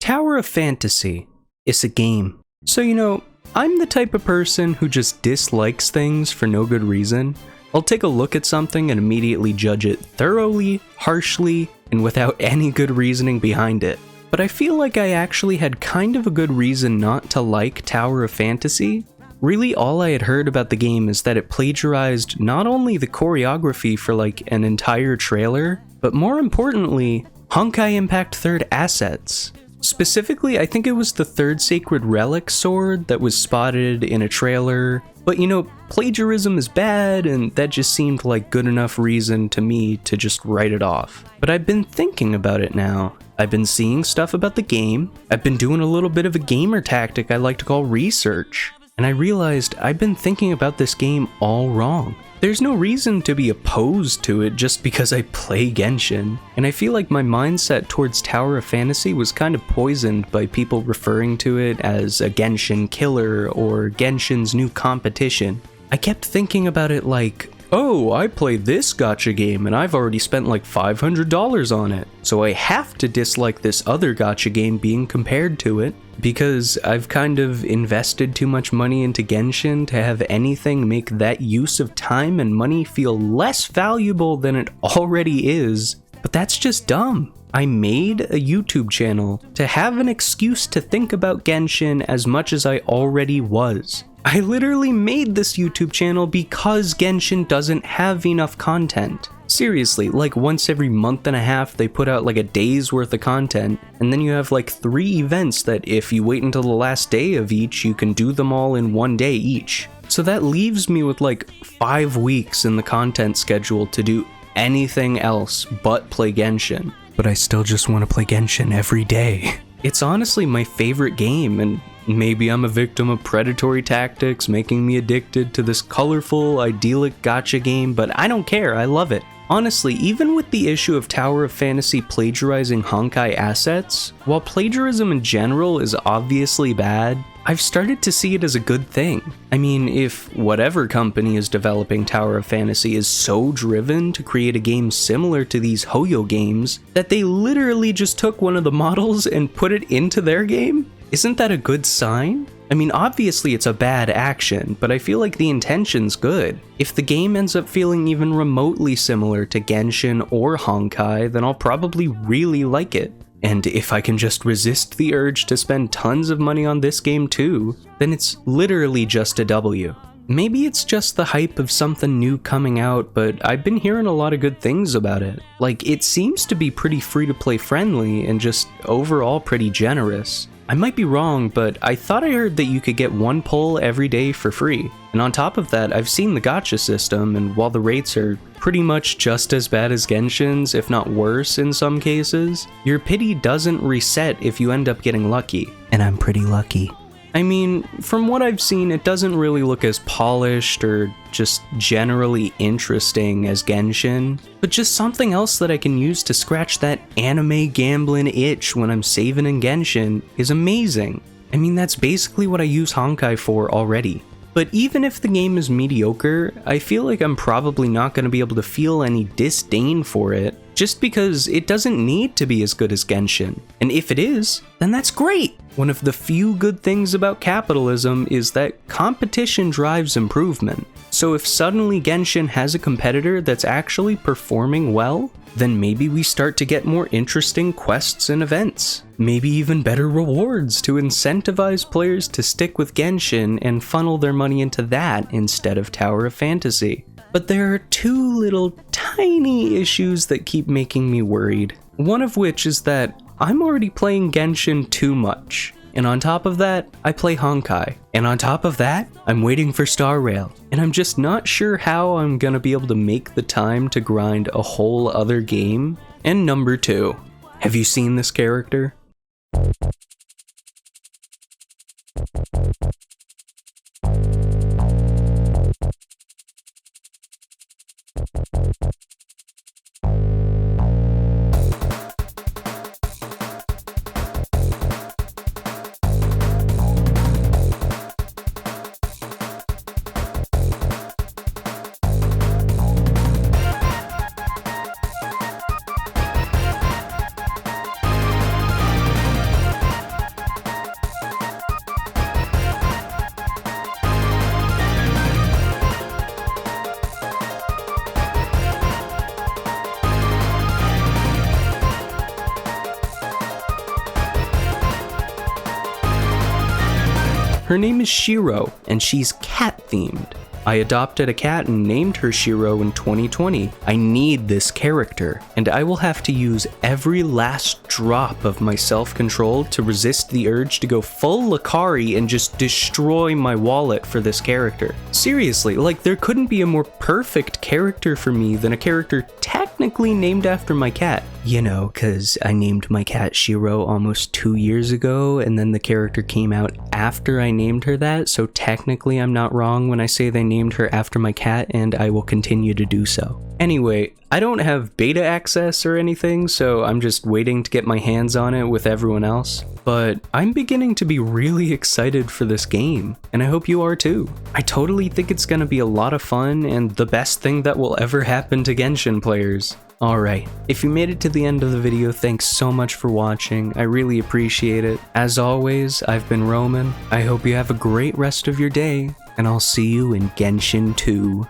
Tower of Fantasy is a game. So, I'm the type of person who just dislikes things for no good reason. I'll take a look at something and immediately judge it thoroughly, harshly, and without any good reasoning behind it. But I feel like I actually had kind of a good reason not to like Tower of Fantasy. Really, all I had heard about the game is that it plagiarized not only the choreography for an entire trailer, but more importantly, Honkai Impact 3rd assets. Specifically, I think it was the third Sacred Relic sword that was spotted in a trailer. But plagiarism is bad, and that just seemed like good enough reason to me to just write it off. But I've been thinking about it now. I've been seeing stuff about the game. I've been doing a little bit of a gamer tactic I like to call research. And I realized I've been thinking about this game all wrong. There's no reason to be opposed to it just because I play Genshin, and I feel like my mindset towards Tower of Fantasy was kind of poisoned by people referring to it as a Genshin killer or Genshin's new competition. I kept thinking about it like, oh, I played this gacha game and I've already spent like $500 on it, so I have to dislike this other gacha game being compared to it, because I've kind of invested too much money into Genshin to have anything make that use of time and money feel less valuable than it already is. But that's just dumb. I made a YouTube channel to have an excuse to think about Genshin as much as I already was. I literally made this YouTube channel because Genshin doesn't have enough content. Seriously, once every month and a half they put out a day's worth of content, and then you have 3 events that if you wait until the last day of each, you can do them all in one day each. So that leaves me with 5 weeks in the content schedule to do anything else but play Genshin. But I still just want to play Genshin every day. It's honestly my favorite game, and maybe I'm a victim of predatory tactics making me addicted to this colorful, idyllic gacha game, but I don't care, I love it. Honestly, even with the issue of Tower of Fantasy plagiarizing Honkai assets, while plagiarism in general is obviously bad, I've started to see it as a good thing. I mean, if whatever company is developing Tower of Fantasy is so driven to create a game similar to these Hoyo games that they literally just took one of the models and put it into their game, isn't that a good sign? I mean, obviously it's a bad action, but I feel like the intention's good. If the game ends up feeling even remotely similar to Genshin or Honkai, then I'll probably really like it. And if I can just resist the urge to spend tons of money on this game too, then it's literally just a W. Maybe it's just the hype of something new coming out, but I've been hearing a lot of good things about it. It seems to be pretty free-to-play friendly and just overall pretty generous. I might be wrong, but I thought I heard that you could get 1 pull every day for free. And on top of that, I've seen the gacha system, and while the rates are pretty much just as bad as Genshin's, if not worse in some cases, your pity doesn't reset if you end up getting lucky. And I'm pretty lucky. I mean, from what I've seen, it doesn't really look as polished or just generally interesting as Genshin, but just something else that I can use to scratch that anime gambling itch when I'm saving in Genshin is amazing. I mean, that's basically what I use Honkai for already. But even if the game is mediocre, I feel like I'm probably not going to be able to feel any disdain for it, just because it doesn't need to be as good as Genshin. And if it is, then that's great! One of the few good things about capitalism is that competition drives improvement. So if suddenly Genshin has a competitor that's actually performing well, then maybe we start to get more interesting quests and events. Maybe even better rewards to incentivize players to stick with Genshin and funnel their money into that instead of Tower of Fantasy. But there are 2 little tiny issues that keep making me worried. One of which is that I'm already playing Genshin too much. And on top of that, I play Honkai. And on top of that, I'm waiting for Star Rail. And I'm just not sure how I'm gonna be able to make the time to grind a whole other game. And number 2, have you seen this character? Her name is Shiro, and she's cat-themed. I adopted a cat and named her Shiro in 2020. I need this character, and I will have to use every last drop of my self-control to resist the urge to go full Lakari and just destroy my wallet for this character. Seriously, like, there couldn't be a more perfect character for me than a character technically named after my cat. You know, cause I named my cat Shiro almost 2 years ago, and then the character came out after I named her that, so technically I'm not wrong when I say they named her after my cat, and I will continue to do so. Anyway, I don't have beta access or anything, so I'm just waiting to get my hands on it with everyone else. But I'm beginning to be really excited for this game, and I hope you are too. I totally think it's gonna be a lot of fun and the best thing that will ever happen to Genshin players. Alright, if you made it to the end of the video, thanks so much for watching. I really appreciate it. As always, I've been Roman. I hope you have a great rest of your day, and I'll see you in Genshin 2.